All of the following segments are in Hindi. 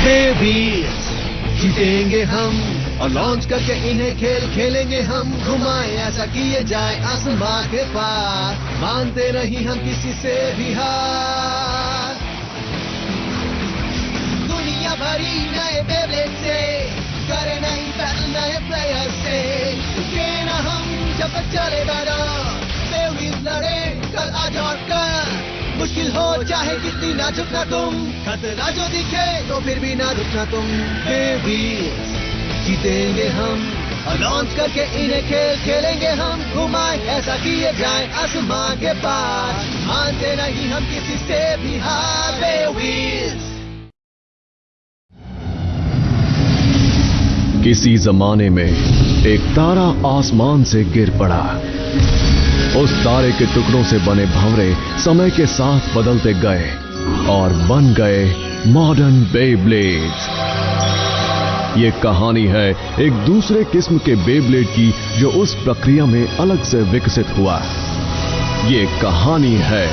बेबीज जीतेंगे हम और लॉन्च करके इन्हें खेल खेलेंगे हम। घुमाए ऐसा किए जाए आसमां के पार, मानते नहीं हम किसी से भी हार। दुनिया भरी नए बेब्लेड से करे नहीं बैटल नए प्लेयर से। रुके ना हम जब तक चले बैठो, बेबीज लड़े कल आज और कल। मुश्किल हो चाहे कितनी ना झुकना तुम, खतरा जो दिखे तो फिर भी ना रुकना तुम। बेबीज जीतेंगे हम और लॉन्च करके इन्हें खेल खेलेंगे हम। घुमाए ऐसा किए जाए आसमां के पार, मानते नहीं हम किसी से भी हार। बेबीज किसी जमाने में एक तारा आसमान से गिर पड़ा। उस तारे के टुकड़ों से बने भंवरे समय के साथ बदलते गए और बन गए मॉडर्न बेब्लेड्स। ये कहानी है एक दूसरे किस्म के बेब्लेड की जो उस प्रक्रिया में अलग से विकसित हुआ। ये कहानी है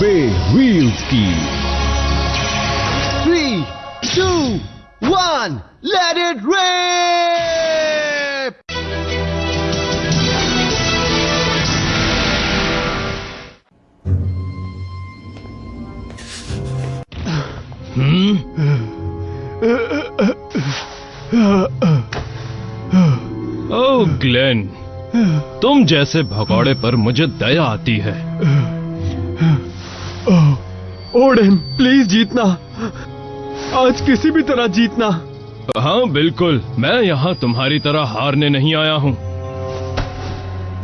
बे व्हील्स की। 3, 2, 1, let it rip! Oh Glenn, तुम जैसे भगौड़े पर मुझे दया आती है। ओडेन प्लीज जीतना, आज किसी भी तरह जीतना। हाँ बिल्कुल, मैं यहाँ तुम्हारी तरह हारने नहीं आया हूँ।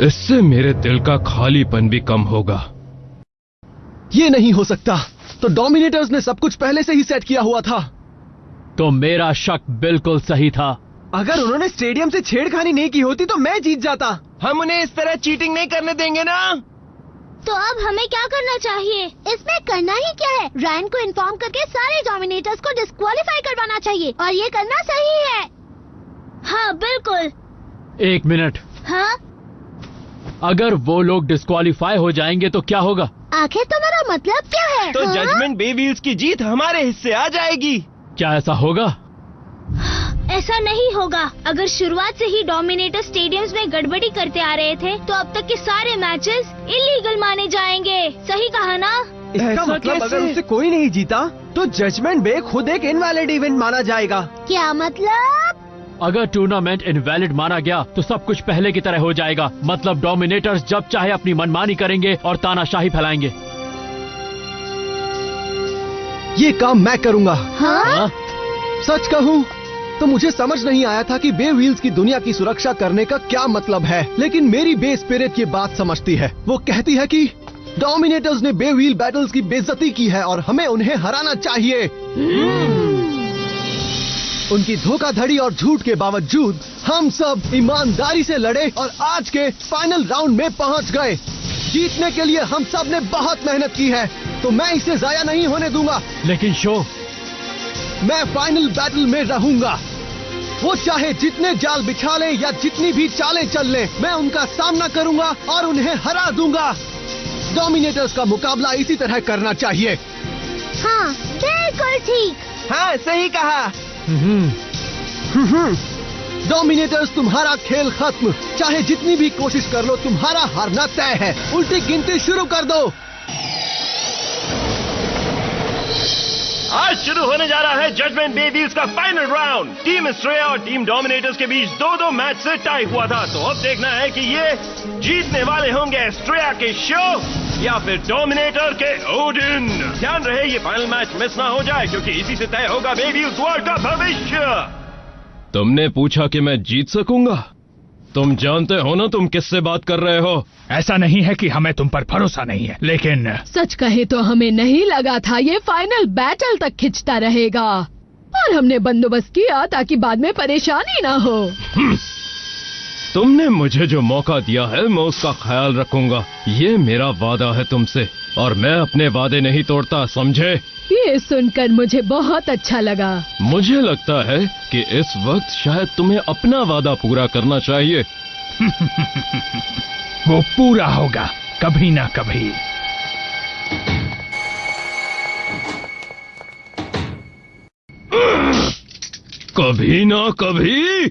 इससे मेरे दिल का खालीपन भी कम होगा। ये नहीं हो सकता, तो डोमिनेटर्स ने सब कुछ पहले से ही सेट किया हुआ था। तो मेरा शक बिल्कुल सही था। अगर उन्होंने स्टेडियम से छेड़खानी नहीं की होती तो मैं जीत जाता। हम उन्हें इस तरह चीटिंग नहीं करने देंगे ना। तो अब हमें क्या करना चाहिए? इसमें करना ही क्या है? रैन को इन्फॉर्म करके सारे डोमिनेटर्स को डिस्क्वालीफाई करवाना चाहिए और ये करना सही है। हाँ बिल्कुल। 1 मिनट। हाँ अगर वो लोग डिस्क्वालीफाई हो जाएंगे तो क्या होगा? आखिर तुम्हारा मतलब क्या है? तो हाँ? जजमेंट बे व्हील्स की जीत हमारे हिस्से आ जाएगी। क्या ऐसा होगा? ऐसा नहीं होगा। अगर शुरुआत से ही डोमिनेटर स्टेडियम्स में गड़बड़ी करते आ रहे थे तो अब तक के सारे मैचेस इलीगल माने जाएंगे। सही कहा ना? इसका मतलब अगर उससे कोई नहीं जीता तो जजमेंट बे खुद एक इनवैलिड इवेंट माना जाएगा। क्या मतलब? अगर टूर्नामेंट इनवैलिड माना गया तो सब कुछ पहले की तरह हो जाएगा। मतलब डोमिनेटर्स जब चाहे अपनी मनमानी करेंगे और तानाशाही फैलाएंगे। ये काम मैं करूंगा। हाँ? सच कहूँ तो मुझे समझ नहीं आया था कि बे व्हील्स की दुनिया की सुरक्षा करने का क्या मतलब है, लेकिन मेरी बे स्पिरिट ये बात समझती है। वो कहती है कि डोमिनेटर्स ने बे व्हील बैटल्स की बेइज्जती की है और हमें उन्हें हराना चाहिए। उनकी धोखाधड़ी और झूठ के बावजूद हम सब ईमानदारी से लड़े और आज के फाइनल राउंड में पहुंच गए। जीतने के लिए हम सब ने बहुत मेहनत की है, तो मैं इसे जाया नहीं होने दूंगा। लेकिन शो, मैं फाइनल बैटल में रहूंगा। वो चाहे जितने जाल बिछा लें या जितनी भी चालें चल लें, मैं उनका सामना करूंगा और उन्हें हरा दूंगा। डोमिनेटर्स का मुकाबला इसी तरह करना चाहिए। हाँ बिल्कुल ठीक। हाँ सही कहा। डोमिनेटर्स तुम्हारा खेल खत्म। चाहे जितनी भी कोशिश कर लो, तुम्हारा हारना तय है। उल्टी गिनती शुरू कर दो। आज शुरू होने जा रहा है जजमेंट बे व्हील्स का फाइनल राउंड। टीम श्रेया और टीम डोमिनेटर्स के बीच 2-2 मैच से टाई हुआ था। तो अब देखना है कि ये जीतने वाले होंगे श्रेया के शो या फिर डोमिनेटर के ओडिन। ध्यान रहे ये फाइनल मैच मिस ना हो जाए, क्योंकि इसी से तय होगा बे व्हील्स वर्ल्ड का भविष्य। तुमने पूछा कि मैं जीत सकूंगा? तुम जानते हो ना तुम किससे बात कर रहे हो। ऐसा नहीं है कि हमें तुम पर भरोसा नहीं है, लेकिन सच कहे तो हमें नहीं लगा था ये फाइनल बैटल तक खिंचता रहेगा, और हमने बंदोबस्त किया ताकि बाद में परेशानी ना हो। तुमने मुझे जो मौका दिया है मैं उसका ख्याल रखूंगा। ये मेरा वादा है तुमसे, और मैं अपने वादे नहीं तोड़ता, समझे? ये सुनकर मुझे बहुत अच्छा लगा। मुझे लगता है कि इस वक्त शायद तुम्हें अपना वादा पूरा करना चाहिए। वो पूरा होगा कभी ना कभी। कभी ना कभी।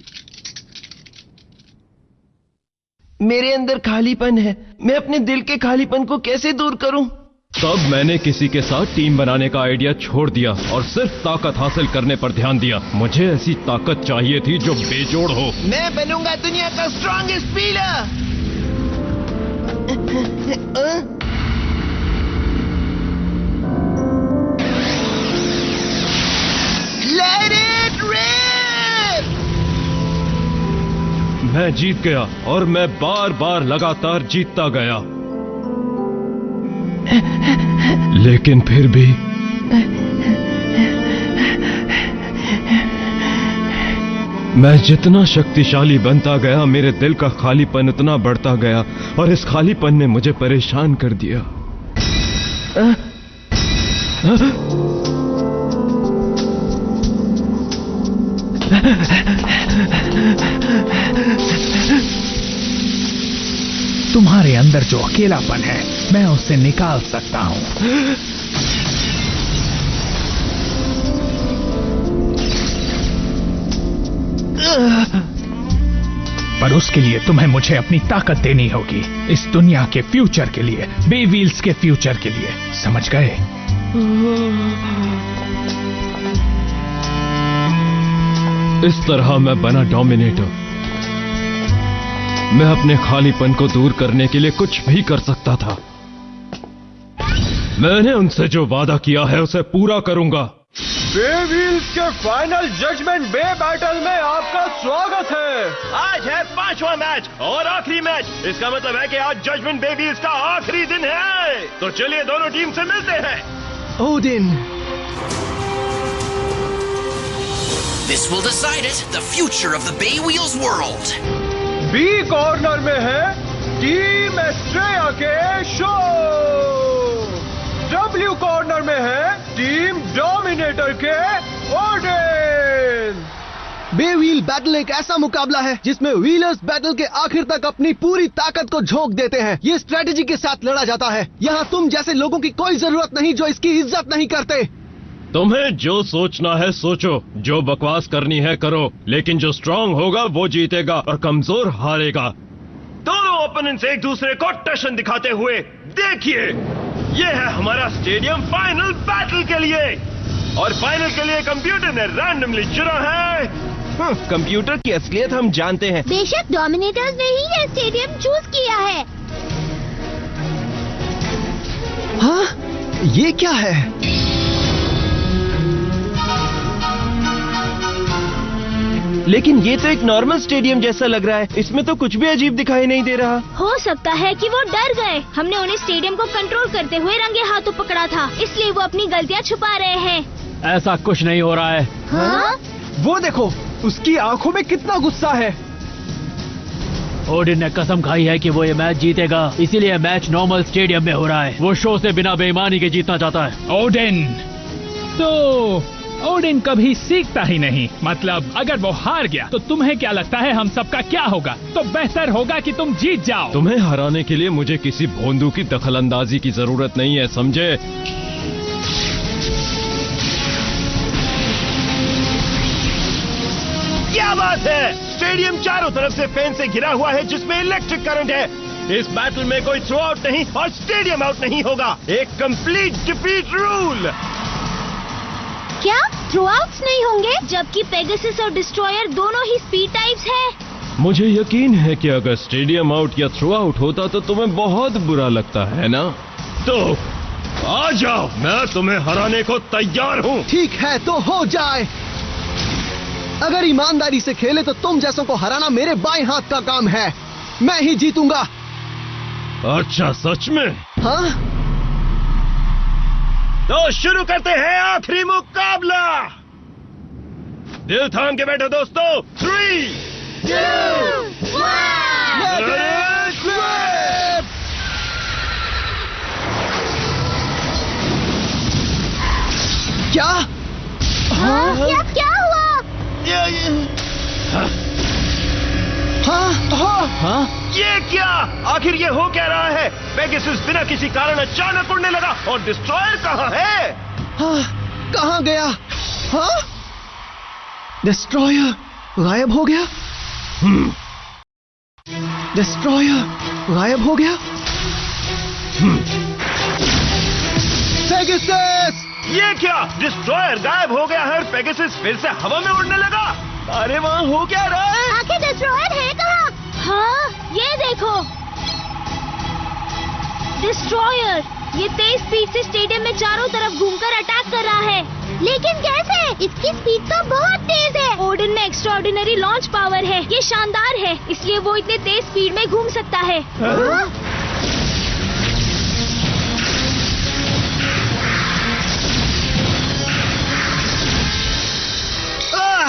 मेरे अंदर खालीपन है, मैं अपने दिल के खालीपन को कैसे दूर करूं? तब मैंने किसी के साथ टीम बनाने का आइडिया छोड़ दिया और सिर्फ ताकत हासिल करने पर ध्यान दिया। मुझे ऐसी ताकत चाहिए थी जो बेजोड़ हो। मैं बनूंगा दुनिया का strongest player. Let it rip! मैं जीत गया और मैं बार बार लगातार जीतता गया, लेकिन फिर भी मैं जितना शक्तिशाली बनता गया, मेरे दिल का खालीपन उतना बढ़ता गया और इस खालीपन ने मुझे परेशान कर दिया। तुम्हारे अंदर जो अकेलापन है, मैं उससे निकाल सकता हूं। पर उसके लिए तुम्हें मुझे अपनी ताकत देनी होगी, इस दुनिया के फ्यूचर के लिए, बे व्हील्स के फ्यूचर के लिए। समझ गए? इस तरह मैं बना डोमिनेटर। मैं अपने खालीपन को दूर करने के लिए कुछ भी कर सकता था। मैंने उनसे जो वादा किया है उसे पूरा करूंगा। बे व्हील्स के फाइनल जजमेंट बे बैटल में आपका स्वागत है। आज है 5वां मैच और आखिरी मैच। इसका मतलब है कि आज जजमेंट बे व्हील्स का आखिरी दिन है। तो चलिए दोनों टीम से मिलते हैं। Odin, This will decide it, the future of the Bay Wheels world. B corner में है टीम एस्ट्रेया के शो। डब्ल्यू कॉर्नर में है टीम डोमिनेटर के ओडिन। बे व्हील बैटल एक ऐसा मुकाबला है जिसमें व्हीलर्स बैटल के आखिर तक अपनी पूरी ताकत को झोंक देते हैं। ये स्ट्रेटेजी के साथ लड़ा जाता है। यहाँ तुम जैसे लोगों की कोई जरूरत नहीं जो इसकी इज्जत नहीं करते। तुम्हें जो सोचना है सोचो, जो बकवास करनी है करो, लेकिन जो स्ट्रांग होगा वो जीतेगा और कमजोर हारेगा। दोनों ओपोनेंट्स एक दूसरे को टशन दिखाते हुए देखिए। ये है हमारा स्टेडियम फाइनल बैटल के लिए, और फाइनल के लिए कंप्यूटर ने रैंडमली चुना है। कंप्यूटर की असलियत हम जानते हैं। बेशक डोमिनेटर्स ने ही ये स्टेडियम चूज किया है। हाँ, ये क्या है? लेकिन ये तो एक नॉर्मल स्टेडियम जैसा लग रहा है, इसमें तो कुछ भी अजीब दिखाई नहीं दे रहा। हो सकता है कि वो डर गए। हमने उन्हें स्टेडियम को कंट्रोल करते हुए रंगे हाथों पकड़ा था, इसलिए वो अपनी गलतियां छुपा रहे हैं। ऐसा कुछ नहीं हो रहा है। हाँ? वो देखो, उसकी आंखों में कितना गुस्सा है। ओडिन ने कसम खाई है कि वो ये मैच जीतेगा, इसीलिए मैच नॉर्मल स्टेडियम में हो रहा है। वो शो से बिना बेईमानी के जीतना चाहता है। ओडिन, तो ओडिन कभी सीखता ही नहीं। मतलब अगर वो हार गया तो तुम्हें क्या लगता है हम सबका क्या होगा? तो बेहतर होगा कि तुम जीत जाओ। तुम्हें हराने के लिए मुझे किसी भोंदू की दखलंदाजी की जरूरत नहीं है, समझे? क्या बात है! स्टेडियम चारों तरफ से फैन से घिरा हुआ है जिसमें इलेक्ट्रिक करंट है। इस बैटल में कोई थ्रो आउट नहीं और स्टेडियम आउट नहीं होगा। एक कंप्लीट डिफीट रूल। क्या थ्रो आउट्स नहीं होंगे? जबकि पेगासस और डिस्ट्रॉयर दोनों ही स्पीड टाइप्स हैं। मुझे यकीन है कि अगर स्टेडियम आउट या थ्रो आउट होता तो तुम्हें बहुत बुरा लगता है ना? तो आ जाओ, मैं तुम्हें हराने को तैयार हूँ। ठीक है, तो हो जाए। अगर ईमानदारी से खेले तो तुम जैसों को हराना मेरे बाएं हाथ का काम है। मैं ही जीतूंगा। अच्छा, सच में? हाँ? तो शुरू करते हैं आखिरी मुकाबला। दिल थाम के बैठो दोस्तों। 3, 2, 1 क्या? हाँ? क्या हुआ? हाँ? ये क्या? आखिर ये हो क्या रहा है? पेगासस बिना किसी कारण अचानक उड़ने लगा और डिस्ट्रॉयर कहाँ है? हाँ, कहाँ गया? हाँ? डिस्ट्रॉयर गायब हो गया। डिस्ट्रॉयर गायब हो गया। पेगासस! ये क्या? डिस्ट्रॉयर गायब हो गया है और पेगासस फिर से हवा में उड़ने लगा। अरे वहाँ हो क्या रहा है? आखिर डिस्ट्रॉयर है कहाँ? हाँ, ये देखो। डिस्ट्रॉयर ये तेज स्पीड से स्टेडियम में चारों तरफ घूमकर अटैक कर रहा है। लेकिन कैसे? इसकी स्पीड तो बहुत तेज है। ओडिन में एक्स्ट्राऑर्डिनरी लॉन्च पावर है। ये शानदार है, इसलिए वो इतने तेज स्पीड में घूम सकता है।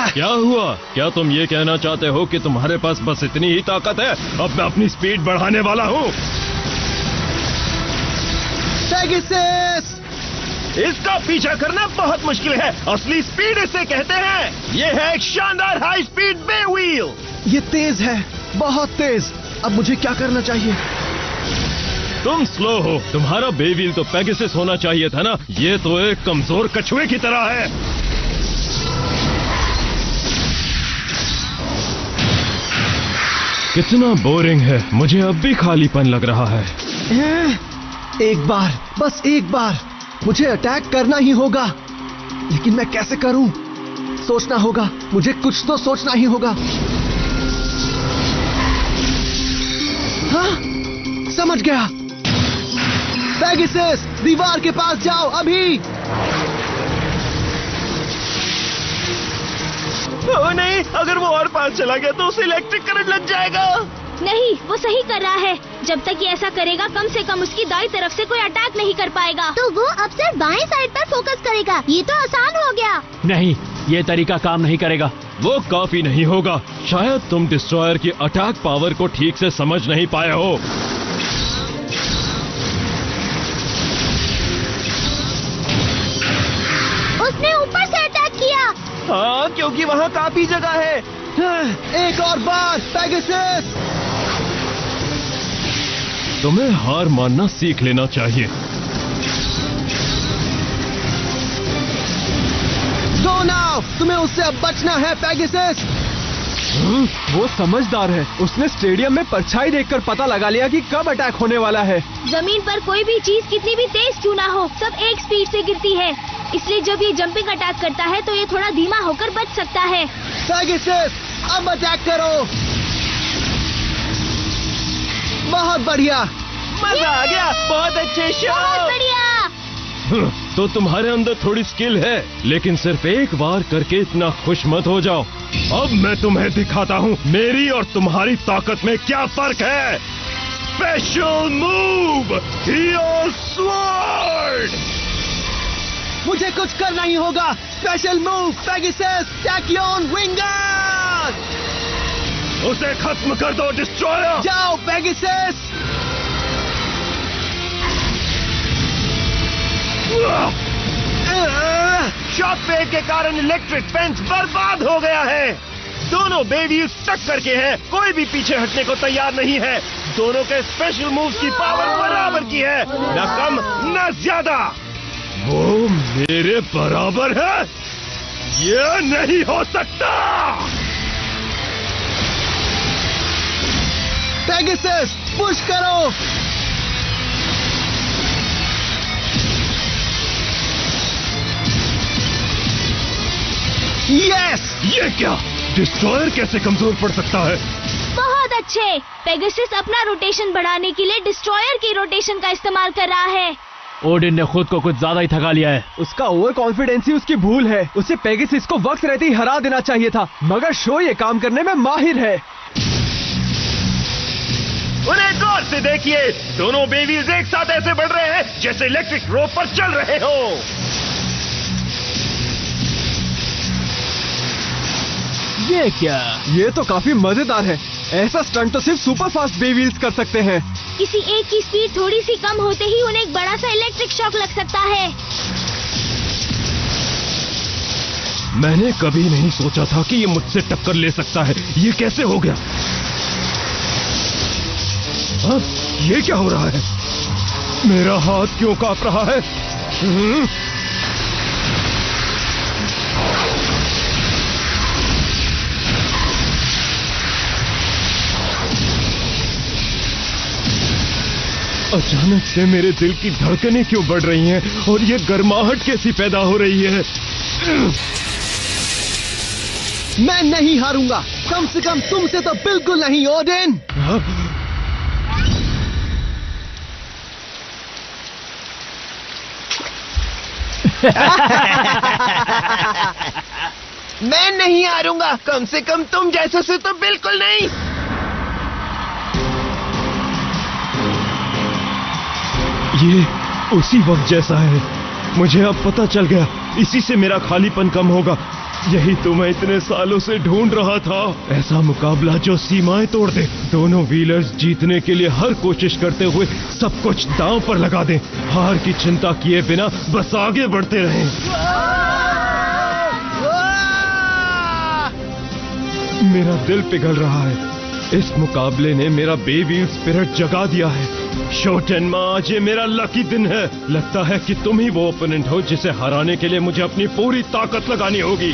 क्या हुआ? क्या तुम ये कहना चाहते हो कि तुम्हारे पास बस इतनी ही ताकत है? अब मैं अपनी स्पीड बढ़ाने वाला हूँ। पेगासस! इसका पीछा करना बहुत मुश्किल है। असली स्पीड इसे कहते हैं। ये है एक शानदार हाई स्पीड बे व्हील। ये तेज है, बहुत तेज। अब मुझे क्या करना चाहिए? तुम स्लो हो। तुम्हारा बे व्हील तो पेगासस होना चाहिए था ना। ये तो एक कमजोर कछुए की तरह है। कितना बोरिंग है। मुझे अब भी खालीपन लग रहा है। एक बार, बस एक बार मुझे अटैक करना ही होगा। लेकिन मैं कैसे करूं? सोचना होगा, मुझे कुछ तो सोचना ही होगा। हाँ, समझ गया। पेगासस, दीवार के पास जाओ अभी। ओ नहीं, अगर वो और पास चला गया तो उसे इलेक्ट्रिक करंट लग जाएगा। नहीं, वो सही कर रहा है। जब तक ये ऐसा करेगा, कम से कम उसकी दाईं तरफ से कोई अटैक नहीं कर पाएगा। तो वो अब सिर्फ बाएं साइड पर फोकस करेगा। ये तो आसान हो गया। नहीं, ये तरीका काम नहीं करेगा। वो काफी नहीं होगा। शायद तुम डिस्ट्रॉयर की अटैक पावर को ठीक से समझ नहीं पाए हो। उसने ऊपर से अटैक किया। हाँ, क्योंकि वहाँ काफी जगह है। एक और बार पेगासस! तुम्हें हार मानना सीख लेना चाहिए। Go now! तुम्हें उससे अब बचना है पेगासस। वो समझदार है। उसने स्टेडियम में परछाई देखकर पता लगा लिया कि कब अटैक होने वाला है। जमीन पर कोई भी चीज कितनी भी तेज क्यों ना हो, सब एक स्पीड से गिरती है। इसलिए जब ये जंपिंग अटैक करता है तो ये थोड़ा धीमा होकर बच सकता है। पेगासस, अब अटैक करो। बहुत बढ़िया। मजा आ गया। बहुत अच्छे शो। बहुत बढ़िया। तो तुम्हारे अंदर थोड़ी स्किल है, लेकिन सिर्फ एक बार करके इतना खुश मत हो जाओ। अब मैं तुम्हें दिखाता हूँ मेरी और तुम्हारी ताकत में क्या फर्क है। Special move, hero sword. मुझे कुछ करना ही होगा। Special move, Pegasus, tachyon winger. उसे खत्म कर दो डिस्ट्रॉयर। जाओ पेगासस। शॉक वेव के कारण इलेक्ट्रिक फेंस बर्बाद हो गया है। दोनों बे व्हील्स टक्कर के हैं। कोई भी पीछे हटने को तैयार नहीं है। दोनों के स्पेशल मूव्स की पावर बराबर की है, न कम न ज्यादा। वो मेरे बराबर है? ये नहीं हो सकता। पेगासस, पुश करो। यस! ये क्या? डिस्ट्रॉयर कैसे कमजोर पड़ सकता है? बहुत अच्छे। पेगासस अपना रोटेशन बढ़ाने के लिए डिस्ट्रॉयर की रोटेशन का इस्तेमाल कर रहा है। ओडिन ने खुद को कुछ ज्यादा ही थका लिया है। उसका ओवर कॉन्फिडेंस ही उसकी भूल है। उसे पेगासस को वक्त रहते ही हरा देना चाहिए था, मगर शो ये काम करने में माहिर है। उन्हें गौर से देखिए। दोनों बे व्हील्स एक साथ ऐसे बढ़ रहे हैं जैसे इलेक्ट्रिक रोप पर चल रहे हो। ये क्या? ये तो काफी मजेदार है। ऐसा स्टंट तो सिर्फ सुपर फास्ट बे व्हील्स कर सकते हैं। किसी एक की स्पीड थोड़ी सी कम होते ही उन्हें एक बड़ा सा इलेक्ट्रिक शॉक लग सकता है। मैंने कभी नहीं सोचा था कि ये मुझसे टक्कर ले सकता है। ये कैसे हो गया? हाँ, ये क्या हो रहा है? मेरा हाथ क्यों कांप रहा है? अचानक से मेरे दिल की धड़कनें क्यों बढ़ रही हैं और ये गर्माहट कैसी पैदा हो रही है? मैं नहीं हारूंगा, कम से कम तुमसे तो बिल्कुल नहीं, ओडिन। मैं नहीं हारूंगा, कम से कम तुम जैसे से तो बिल्कुल नहीं। ये उसी वक्त जैसा है, मुझे अब पता चल गया, इसी से मेरा खालीपन कम होगा। यही तो मैं इतने सालों से ढूंढ रहा था, ऐसा मुकाबला जो सीमाएं तोड़ दे। दोनों व्हीलर्स जीतने के लिए हर कोशिश करते हुए सब कुछ दांव पर लगा दें, हार की चिंता किए बिना बस आगे बढ़ते रहें। मेरा दिल पिघल रहा है, इस मुकाबले ने मेरा बेव्हील स्पिरिट जगा दिया है। शोटेन्मा, आज ये मेरा लकी दिन है। लगता है कि तुम ही वो ओपोनेंट हो जिसे हराने के लिए मुझे अपनी पूरी ताकत लगानी होगी।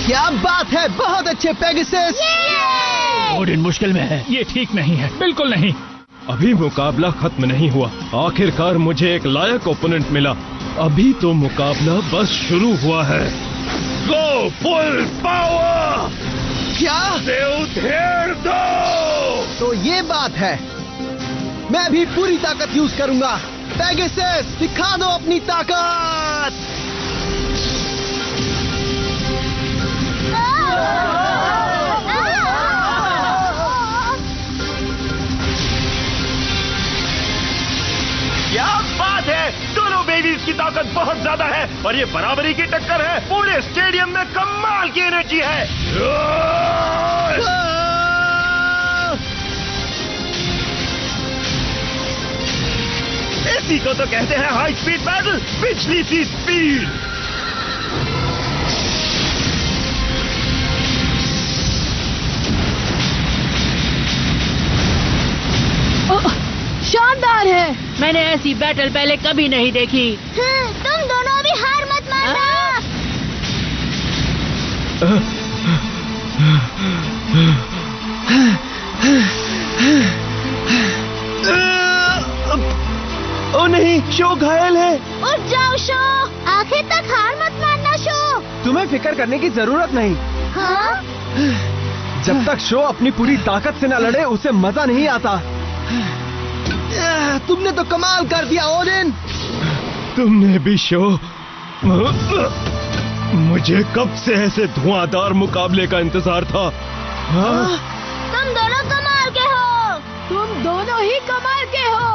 क्या बात है, बहुत अच्छे पेगासस। ओडिन मुश्किल में है। ये ठीक नहीं है, बिल्कुल नहीं। अभी मुकाबला खत्म नहीं हुआ, आखिरकार मुझे एक लायक ओपोनेंट मिला। अभी तो मुकाबला बस शुरू हुआ है। Go full power! क्या? धेर दो! तो ये बात है, मैं भी पूरी ताकत यूज करूंगा। पेगासस, दिखा दो अपनी ताकत। क्या बात है, दोनों बेबीज की ताकत बहुत ज्यादा है और ये बराबरी की टक्कर है। पूरे स्टेडियम में कमाल की एनर्जी है। इसी को तो कहते हैं हाई स्पीड बैटल, बिजली सी स्पीड। शानदार है। मैंने ऐसी बैटल पहले कभी नहीं देखी। तुम दोनों भी हार मत मानना। ओ नहीं, शो घायल है। उठ जाओ शो, आखिर तक हार मत मानना शो। तुम्हें फिक्र करने की जरूरत नहीं। हाँ? जब तक शो अपनी पूरी ताकत से न लड़े उसे मजा नहीं आता। तुमने तो कमाल कर दिया ओडिन। तुमने भी शो। मुझे कब से ऐसे धुआंधार मुकाबले का इंतजार था। तुम दोनों कमाल के हो। तुम दोनों ही कमाल के हो।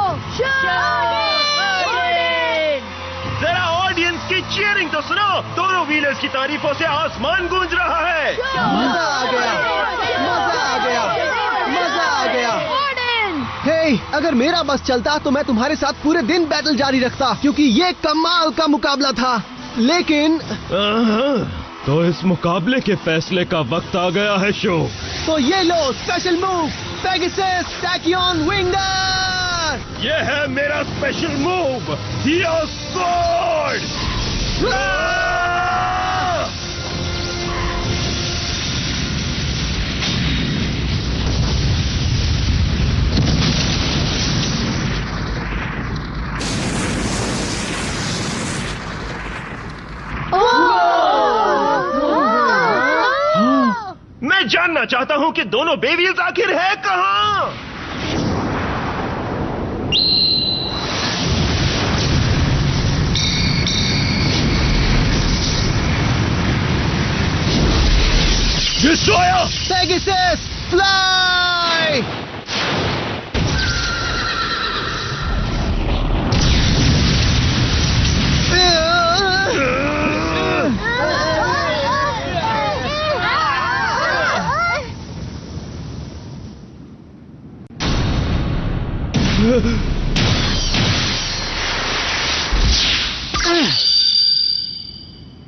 जरा ऑडियंस की चीयरिंग तो सुनो, दोनों व्हीलर्स की तारीफों से आसमान गूंज रहा है। मजा आ गया, मजा आ गया, मजा आ गया। हे, अगर मेरा बस चलता तो मैं तुम्हारे साथ पूरे दिन बैटल जारी रखता, क्योंकि ये कमाल का मुकाबला था। लेकिन तो इस मुकाबले के फैसले का वक्त आ गया है शो। तो ये लो स्पेशल मूव, पेगासस टैकियन विंगर। ये है मेरा स्पेशल मूव, हियर स्वॉर्ड। मैं जानना चाहता हूं कि दोनों बेबीज आखिर है कहां? Destroyer! Pegasus, fly!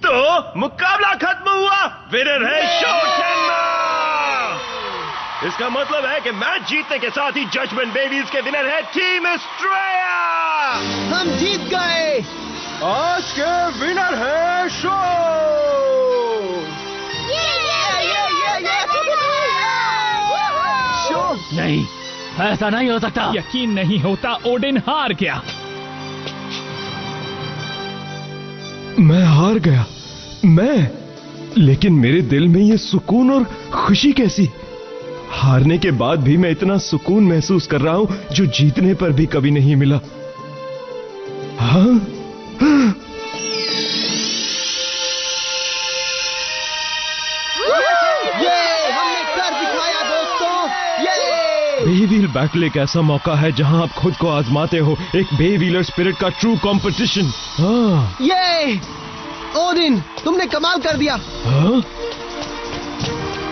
तो मुकाबला खत्म हुआ, विनर है शोटेन्मा। इसका मतलब है कि मैच जीतने के साथ ही जजमेंट बेबीज के विनर है टीम स्ट्रेया। हम जीत गए। आज के विनर है शो। नहीं, ऐसा नहीं हो सकता। यकीन नहीं होता, ओडिन हार गया। मैं हार गया? लेकिन मेरे दिल में ये सुकून और खुशी कैसी? हारने के बाद भी मैं इतना सुकून महसूस कर रहा हूं जो जीतने पर भी कभी नहीं मिला। हाँ? हमने कर दिखाया दोस्तों। बे व्हील बैटल एक ऐसा मौका है जहां आप खुद को आजमाते हो, एक बे व्हीलर स्पिरिट का ट्रू कंपटीशन। हाँ। ये ओडिन, तुमने कमाल कर दिया। हाँ?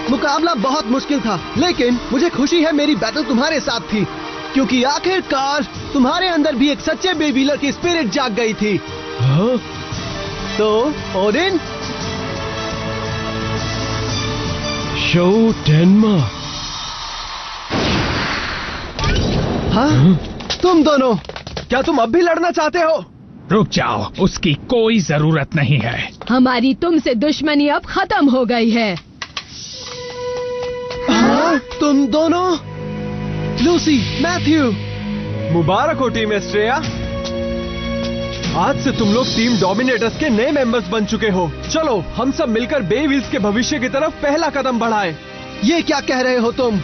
मुकाबला बहुत मुश्किल था, लेकिन मुझे खुशी है मेरी बैटल तुम्हारे साथ थी, क्योंकि आखिरकार तुम्हारे अंदर भी एक सच्चे बे व्हीलर की स्पिरिट जाग गई थी। हाँ? तो ओडिन, शो टेनमा। हाँ? तुम दोनों, क्या तुम अब भी लड़ना चाहते हो? रुक जाओ, उसकी कोई जरूरत नहीं है। हमारी तुमसे दुश्मनी अब खत्म हो गई है। हाँ? तुम दोनों? लूसी, मैथ्यू, मुबारक हो टीम एस्ट्रेया। आज से तुम लोग टीम डोमिनेटर्स के नए मेंबर्स बन चुके हो। चलो हम सब मिलकर बे व्हील्स के भविष्य की तरफ पहला कदम बढ़ाएं। ये क्या कह रहे हो तुम?